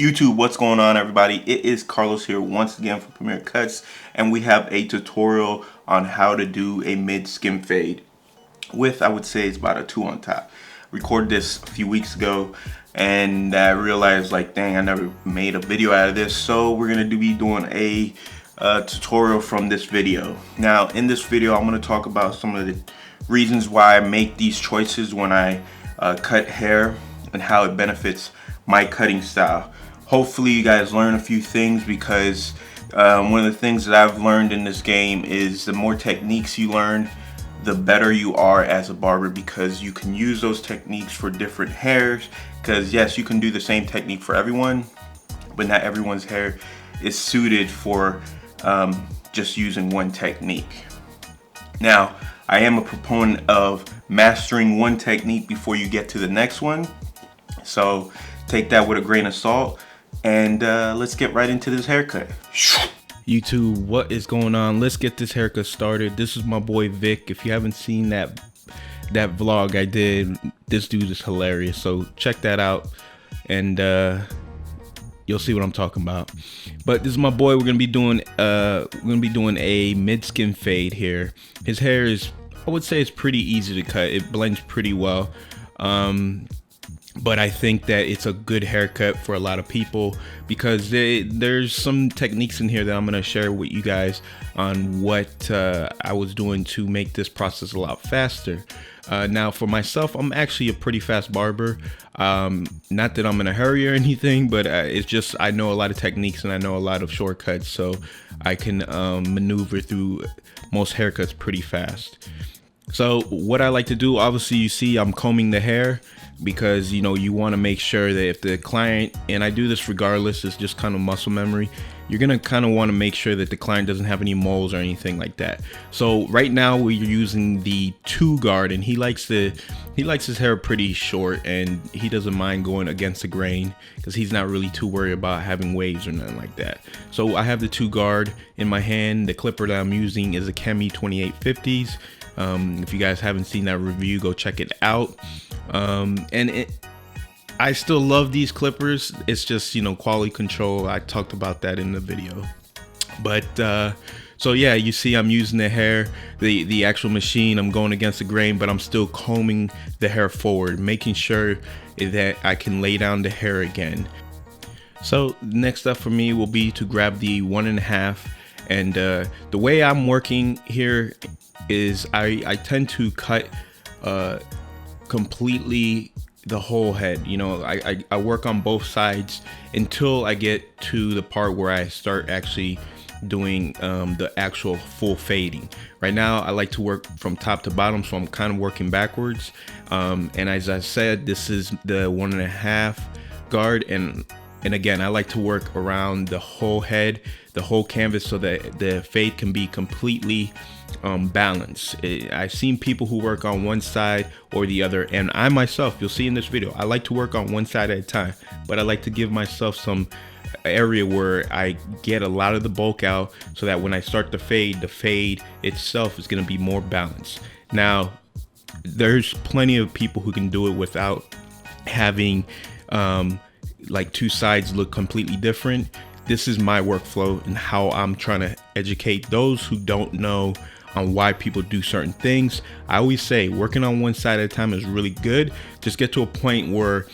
YouTube, what's going on, everybody? It is Carlos here once again for Premier Cuts, and we have a tutorial on how to do a mid skim fade with, I would say, it's about a 2 on top. Recorded this a few weeks ago, and I realized, like, dang, I never made a video out of this, so we're gonna be doing a tutorial from this video. Now, in this video, I'm gonna talk about some of the reasons why I make these choices when I cut hair and how it benefits my cutting style. Hopefully you guys learn a few things, because one of the things that I've learned in this game is the more techniques you learn, the better you are as a barber, because you can use those techniques for different hairs. Because yes, you can do the same technique for everyone, but not everyone's hair is suited for just using one technique. Now, I am a proponent of mastering one technique before you get to the next one, so take that with a grain of salt, and let's get right into this haircut. YouTube, what is going on? Let's get this haircut started. This is my boy Vic. If you haven't seen that vlog I did, this dude is hilarious, so check that out, and you'll see what I'm talking about. But this is my boy. We're gonna be doing a mid skin fade here. His hair is, I would say, it's pretty easy to cut. It blends pretty well. But I think that it's a good haircut for a lot of people, because there's some techniques in here that I'm going to share with you guys on what I was doing to make this process a lot faster. Now, for myself, I'm actually a pretty fast barber. Not that I'm in a hurry or anything, but it's just I know a lot of techniques and I know a lot of shortcuts, so I can maneuver through most haircuts pretty fast. So what I like to do, obviously you see I'm combing the hair, because you know you want to make sure that if the client, and I do this regardless, it's just kind of muscle memory, you're gonna kind of want to make sure that the client doesn't have any moles or anything like that. So right now we're using the 2 guard, and he likes his hair pretty short, and he doesn't mind going against the grain because he's not really too worried about having waves or nothing like that. So I have the 2 guard in my hand. The clipper that I'm using is a KEMEI 2850s. If you guys haven't seen that review, go check it out. I still love these clippers. It's just, you know, quality control. I talked about that in the video. But so yeah, you see I'm using the hair, the actual machine. I'm going against the grain, but I'm still combing the hair forward, making sure that I can lay down the hair again. So next up for me will be to grab the 1.5, and the way I'm working here is I tend to cut completely the whole head. You know, I work on both sides until I get to the part where I start actually doing the actual full fading. Right now I like to work from top to bottom, so I'm kind of working backwards, and as I said, this is the 1.5 guard, and again, I like to work around the whole head, the whole canvas, so that the fade can be completely balanced. I've seen people who work on one side or the other, and I myself, you'll see in this video, I like to work on one side at a time, but I like to give myself some area where I get a lot of the bulk out, so that when I start the fade itself is going to be more balanced. Now, there's plenty of people who can do it without having like 2 sides look completely different. This is my workflow and how I'm trying to educate those who don't know on why people do certain things. I always say working on one side at a time is really good. Just get to a point where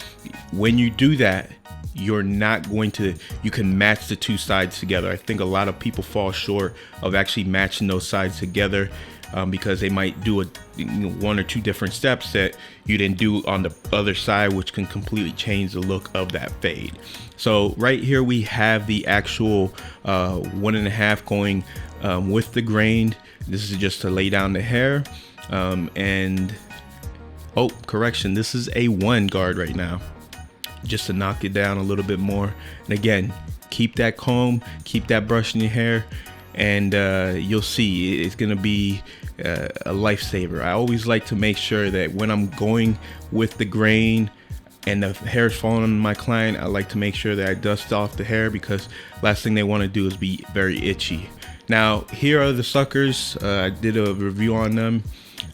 when you do that, you're not going to, you can match the 2 sides together. I think a lot of people fall short of actually matching those sides together, because they might do 1 or 2 different steps that you didn't do on the other side, which can completely change the look of that fade. So right here we have the actual 1.5 going with the grain. This is just to lay down the hair, and oh, correction, this is a 1 guard right now, just to knock it down a little bit more. And again, keep that comb, keep that brush in your hair, and you'll see it's gonna be a lifesaver. I always like to make sure that when I'm going with the grain and the hair is falling on my client, I like to make sure that I dust off the hair, because last thing they want to do is be very itchy. Now, here are the suckers. I did a review on them.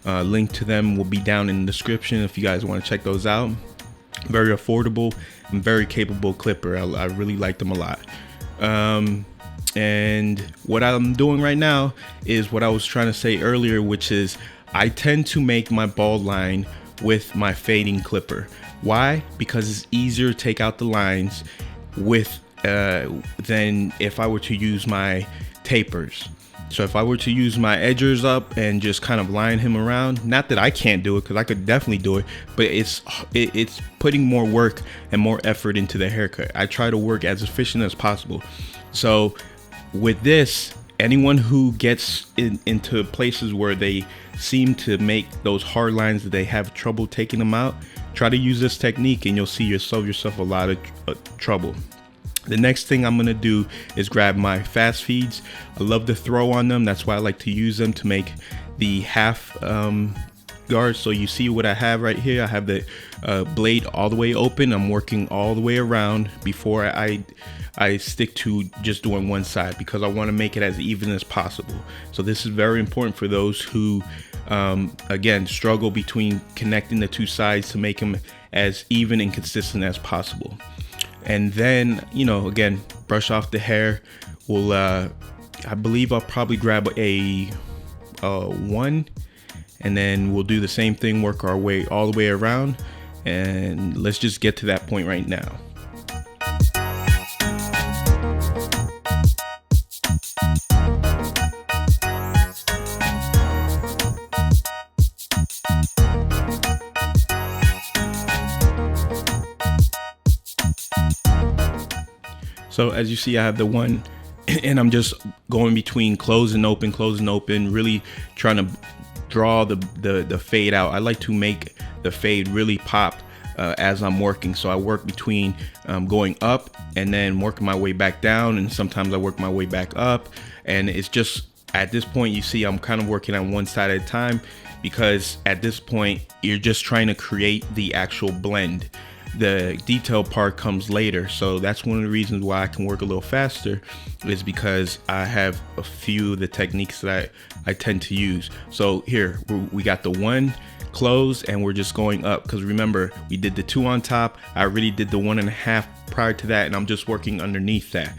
Link to them will be down in the description if you guys want to check those out. Very affordable and very capable clipper. I really like them a lot. And what I'm doing right now is what I was trying to say earlier, which is I tend to make my bald line with my fading clipper. Why? Because it's easier to take out the lines with than if I were to use my tapers. So if I were to use my edgers up and just kind of line him around, not that I can't do it, because I could definitely do it, but it's putting more work and more effort into the haircut. I try to work as efficient as possible. So with this, anyone who gets into places where they seem to make those hard lines that they have trouble taking them out, try to use this technique and you'll see yourself a lot of trouble. The next thing I'm gonna do is grab my fast feeds. I love to throw on them. That's why I like to use them to make the half guard. So you see what I have right here. I have the blade all the way open. I'm working all the way around before I stick to just doing one side, because I want to make it as even as possible. So this is very important for those who again struggle between connecting the two sides to make them as even and consistent as possible. And then, you know, again, brush off the hair. We'll I believe I'll probably grab a 1, and then we'll do the same thing, work our way all the way around, and let's just get to that point right now. So as you see, I have the 1, and I'm just going between close and open, really trying to draw the fade out. I like to make the fade really pop as I'm working. So I work between going up and then working my way back down, and sometimes I work my way back up. And it's just, at this point, you see I'm kind of working on one side at a time, because at this point you're just trying to create the actual blend. The detail part comes later. So that's one of the reasons why I can work a little faster, is because I have a few of the techniques that I tend to use. So here we got the 1 close, and we're just going up, because remember, we did the 2 on top. I already did the 1.5 prior to that, and I'm just working underneath that.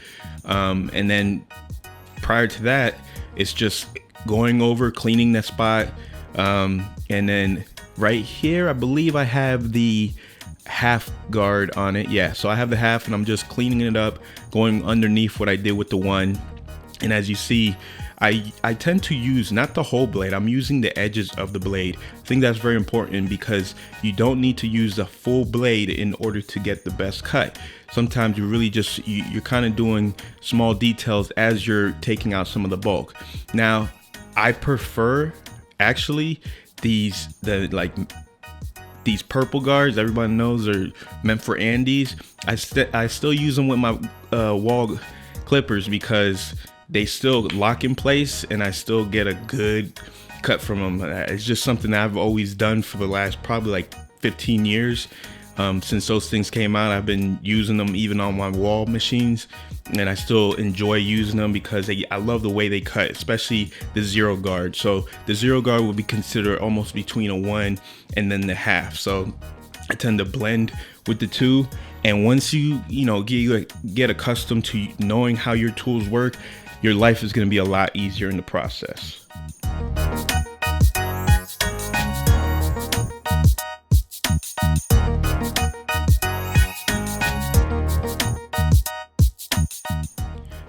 And then prior to that, it's just going over, cleaning that spot. And then right here, I believe I have the half guard on it. Yeah, so I have the half, and I'm just cleaning it up, going underneath what I did with the 1. And as you see, I tend to use not the whole blade, I'm using the edges of the blade. I think that's very important, because you don't need to use the full blade in order to get the best cut. Sometimes you really just you're kind of doing small details as you're taking out some of the bulk. Now I prefer actually these purple guards. Everybody knows are meant for Andes. I still use them with my Wahl clippers, because they still lock in place and I still get a good cut from them. It's just something that I've always done for the last probably like 15 years. Since those things came out, I've been using them even on my Wahl machines, and I still enjoy using them because I love the way they cut, especially the 0 guard. So the 0 guard would be considered almost between a 1 and then the half. So I tend to blend with the 2, and once you get accustomed to knowing how your tools work, your life is going to be a lot easier in the process.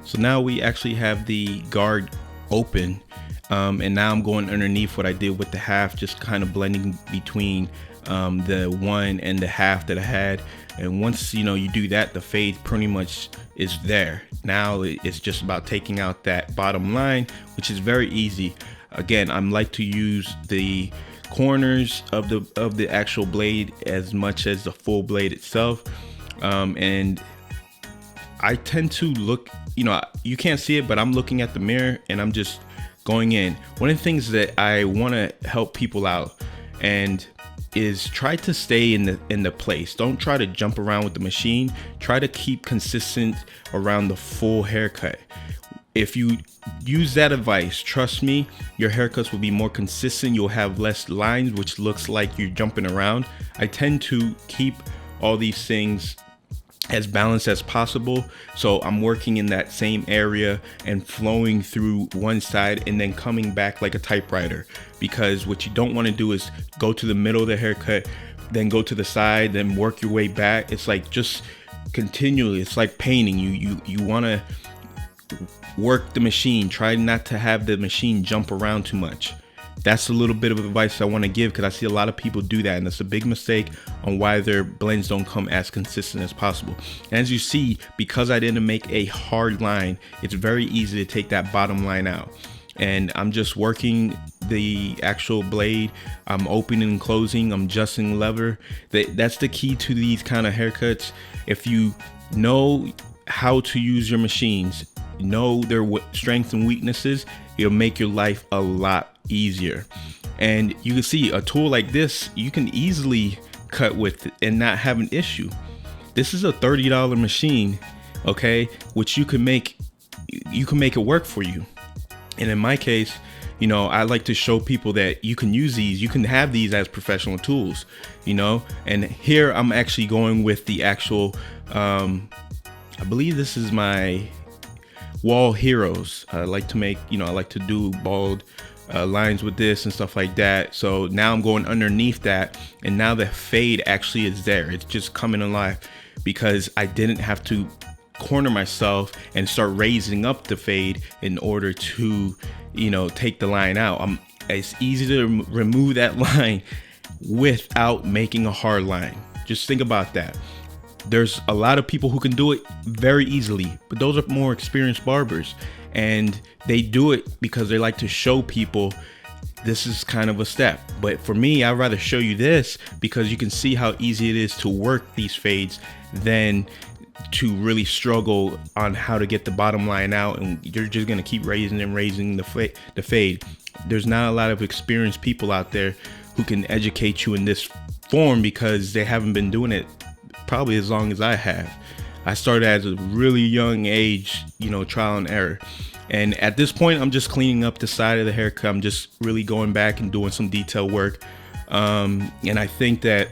So now we actually have the guard open, and now I'm going underneath what I did with the half, just kind of blending between the 1 and the half that I had. And once you do that, the fade pretty much is there. Now it's just about taking out that bottom line, which is very easy. Again, I like to use the corners of the actual blade as much as the full blade itself, and I tend to look, you can't see it, but I'm looking at the mirror and I'm just going in. One of the things that I want to help people out and is try to stay in the place. Don't try to jump around with the machine. Try to keep consistent around the full haircut. If you use that advice, trust me, your haircuts will be more consistent. You'll have less lines, which looks like you're jumping around. I tend to keep all these things as balanced as possible. So I'm working in that same area and flowing through one side and then coming back like a typewriter, because what you don't want to do is go to the middle of the haircut, then go to the side, then work your way back. It's like just continually, it's like painting. You want to work the machine, try not to have the machine jump around too much. That's a little bit of advice I want to give, because I see a lot of people do that, and it's a big mistake on why their blends don't come as consistent as possible. And as you see, because I didn't make a hard line, it's very easy to take that bottom line out. And I'm just working the actual blade. I'm opening and closing, I'm adjusting lever. That's the key to these kind of haircuts. If you know how to use your machines, know their strengths and weaknesses, it'll make your life a lot easier. And you can see a tool like this, you can easily cut with it and not have an issue. This is a $30 machine, okay, which you can make it work for you. And in my case, you know, I like to show people that you can use these, you can have these as professional tools, you know. And here I'm actually going with the actual I believe this is my Wahl Heroes. I like to make, you know, I like to do bald lines with this and stuff like that. So now I'm going underneath that, and now the fade actually is there. It's just coming alive because I didn't have to corner myself and start raising up the fade in order to, you know, take the line out. It's easy to remove that line without making a hard line. Just think about that. There's a lot of people who can do it very easily, but those are more experienced barbers, and they do it because they like to show people this is kind of a step. But for me, I'd rather show you this because you can see how easy it is to work these fades than to really struggle on how to get the bottom line out, and you're just gonna keep raising and raising the fade. There's not a lot of experienced people out there who can educate you in this form because they haven't been doing it probably as long as I have. I started at a really young age, you know, trial and error. And at this point, I'm just cleaning up the side of the haircut. I'm just really going back and doing some detail work. And I think that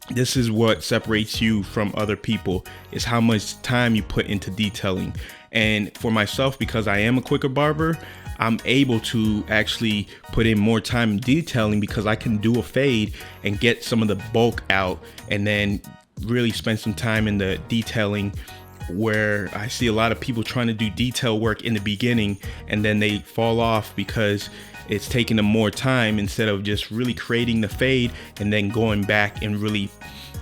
this is what separates you from other people, is how much time you put into detailing. And for myself, because I am a quicker barber, I'm able to actually put in more time in detailing because I can do a fade and get some of the bulk out and then really spend some time in the detailing, where I see a lot of people trying to do detail work in the beginning and then they fall off because it's taking them more time instead of just really creating the fade and then going back and really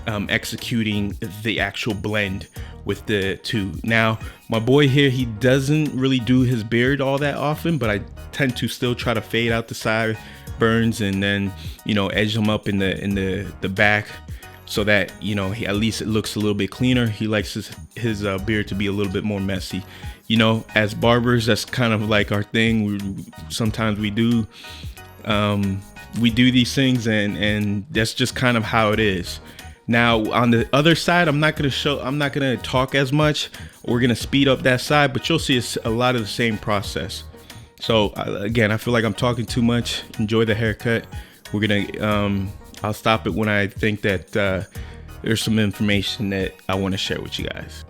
executing the actual blend with the two. Now, my boy here, he doesn't really do his beard all that often, but I tend to still try to fade out the sideburns and then, you know, edge them up in the back, so that, you know, at least it looks a little bit cleaner. He likes his beard to be a little bit more messy. You know, as barbers, that's kind of like our thing. Sometimes we do these things, and that's just kind of how it is. Now, on the other side, I'm not gonna talk as much. We're gonna speed up that side, but you'll see it's a lot of the same process. So again, I feel like I'm talking too much. Enjoy the haircut. We're gonna I'll stop it when I think that there's some information that I want to share with you guys.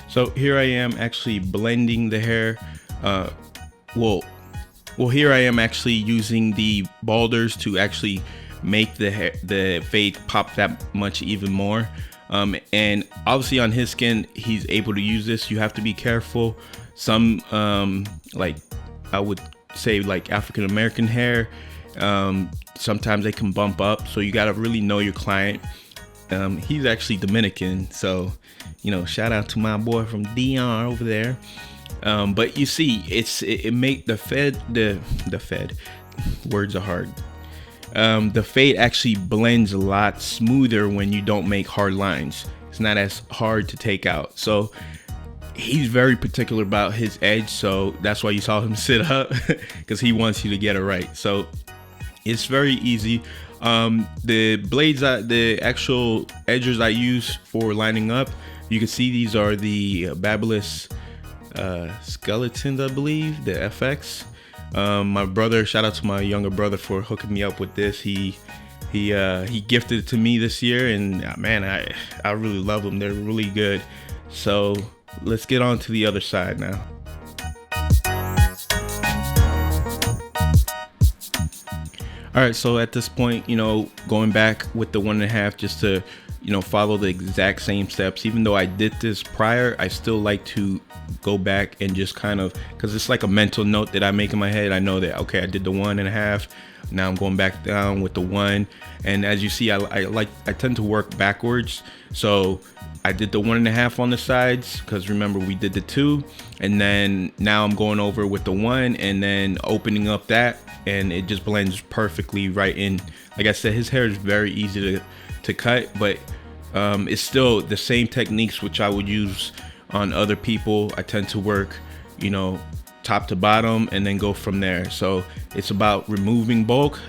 So here I am actually blending the hair. Well, here I am actually using the balders to actually make the fade pop that much even more. And obviously on his skin, he's able to use this. You have to be careful. Some like I would say like African American hair, sometimes they can bump up, so you got to really know your client. He's actually Dominican, so, you know, shout out to my boy from DR over there. But you see, it make the fed words are hard. The fade actually blends a lot smoother when you don't make hard lines. It's not as hard to take out. So he's very particular about his edge, so that's why you saw him sit up, because he wants you to get it right. So it's very easy. The blades, the actual edgers I use for lining up, you can see these are the Skeletons, I believe, the FX. My brother, shout out to my younger brother for hooking me up with this. He gifted it to me this year, and man, I really love them. They're really good. So let's get on to the other side now. All right, so at this point, going back with the 1.5 just to, follow the exact same steps. Even though I did this prior, I still like to go back and just kind of, because it's like a mental note that I make in my head. I know that, okay, I did the 1.5. Now I'm going back down with the 1. And as you see, I tend to work backwards. So I did the 1.5 on the sides, because remember we did the 2, and then now I'm going over with the 1 and then opening up that, and it just blends perfectly right in. Like I said, his hair is very easy to cut, but it's still the same techniques which I would use on other people. I tend to work, top to bottom and then go from there. So it's about removing bulk,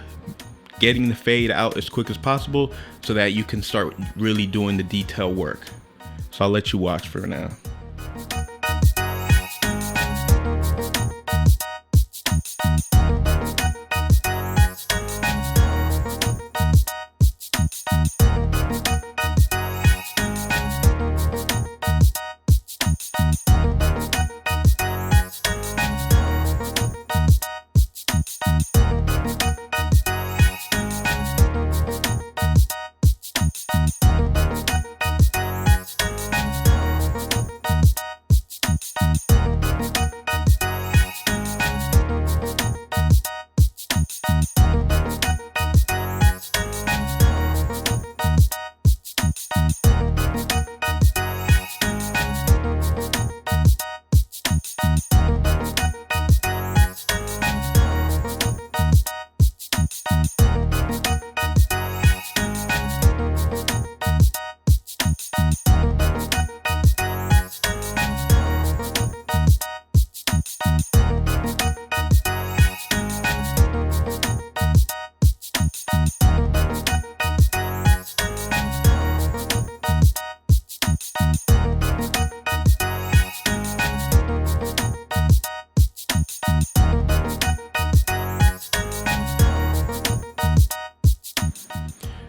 getting the fade out as quick as possible so that you can start really doing the detail work. So I'll let you watch for now.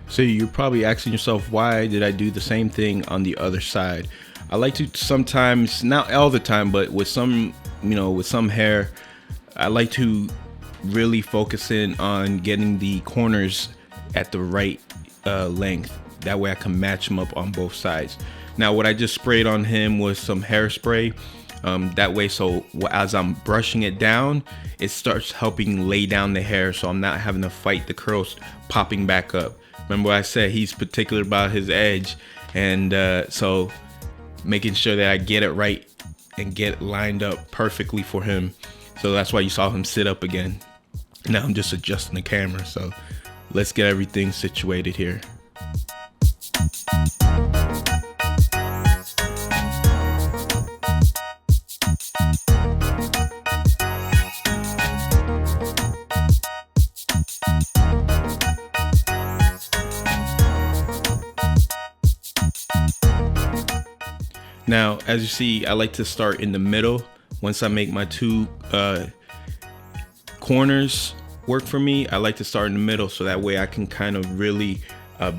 So you're probably asking yourself, why did I do the same thing on the other side? I like to sometimes, not all the time, but with some, with some hair, I like to really focus in on getting the corners at the right length. That way I can match them up on both sides. Now, what I just sprayed on him was some hairspray. That way, so as I'm brushing it down, it starts helping lay down the hair, so I'm not having to fight the curls popping back up. Remember what I said, he's particular about his edge, and so making sure that I get it right and get it lined up perfectly for him. So that's why you saw him sit up again. Now I'm just adjusting the camera, so let's get everything situated here. Now, as you see, I like to start in the middle. Once I make my two corners work for me, I like to start in the middle so that way I can kind of really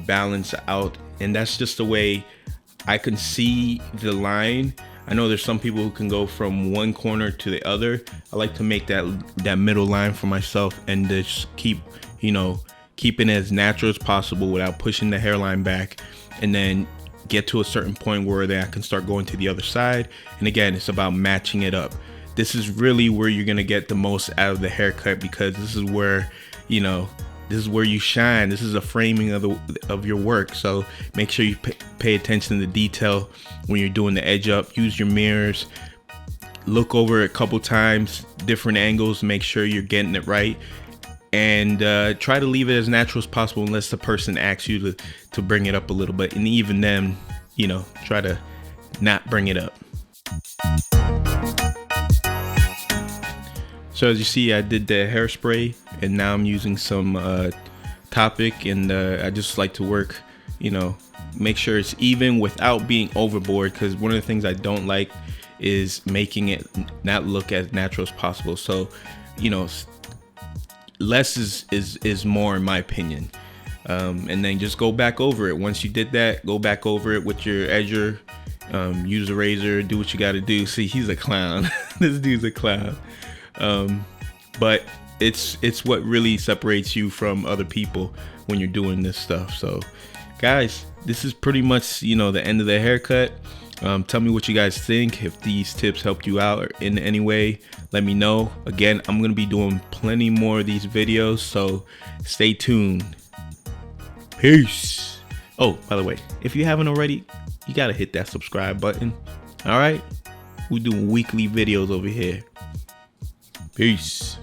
balance out. And that's just the way I can see the line. I know there's some people who can go from one corner to the other. I like to make that middle line for myself and just keep, keeping it as natural as possible without pushing the hairline back, and then get to a certain point where then I can start going to the other side. And again, it's about matching it up. This is really where you're gonna get the most out of the haircut, because this is where, this is where you shine. This is a framing of your work. So make sure you pay attention to the detail when you're doing the edge up. Use your mirrors, look over it a couple times, different angles, make sure you're getting it right. And try to leave it as natural as possible unless the person asks you to bring it up a little bit. And even then, try to not bring it up. So as you see, I did the hairspray, and now I'm using some Topic, and I just like to work, make sure it's even without being overboard, because one of the things I don't like is making it not look as natural as possible. So, you know, less is more in my opinion. And then just go back over it. Once you did that, go back over it with your edger. Use a razor, do what you got to do. See, he's a clown. This dude's a clown. But it's what really separates you from other people when you're doing this stuff. So guys, this is pretty much, you know, the end of the haircut. Tell me what you guys think. If these tips helped you out in any way, let me know. Again, I'm gonna be doing plenty more of these videos, so stay tuned. Peace. Oh, by the way, if you haven't already, you gotta hit that subscribe button. All right, we do weekly videos over here. Peace.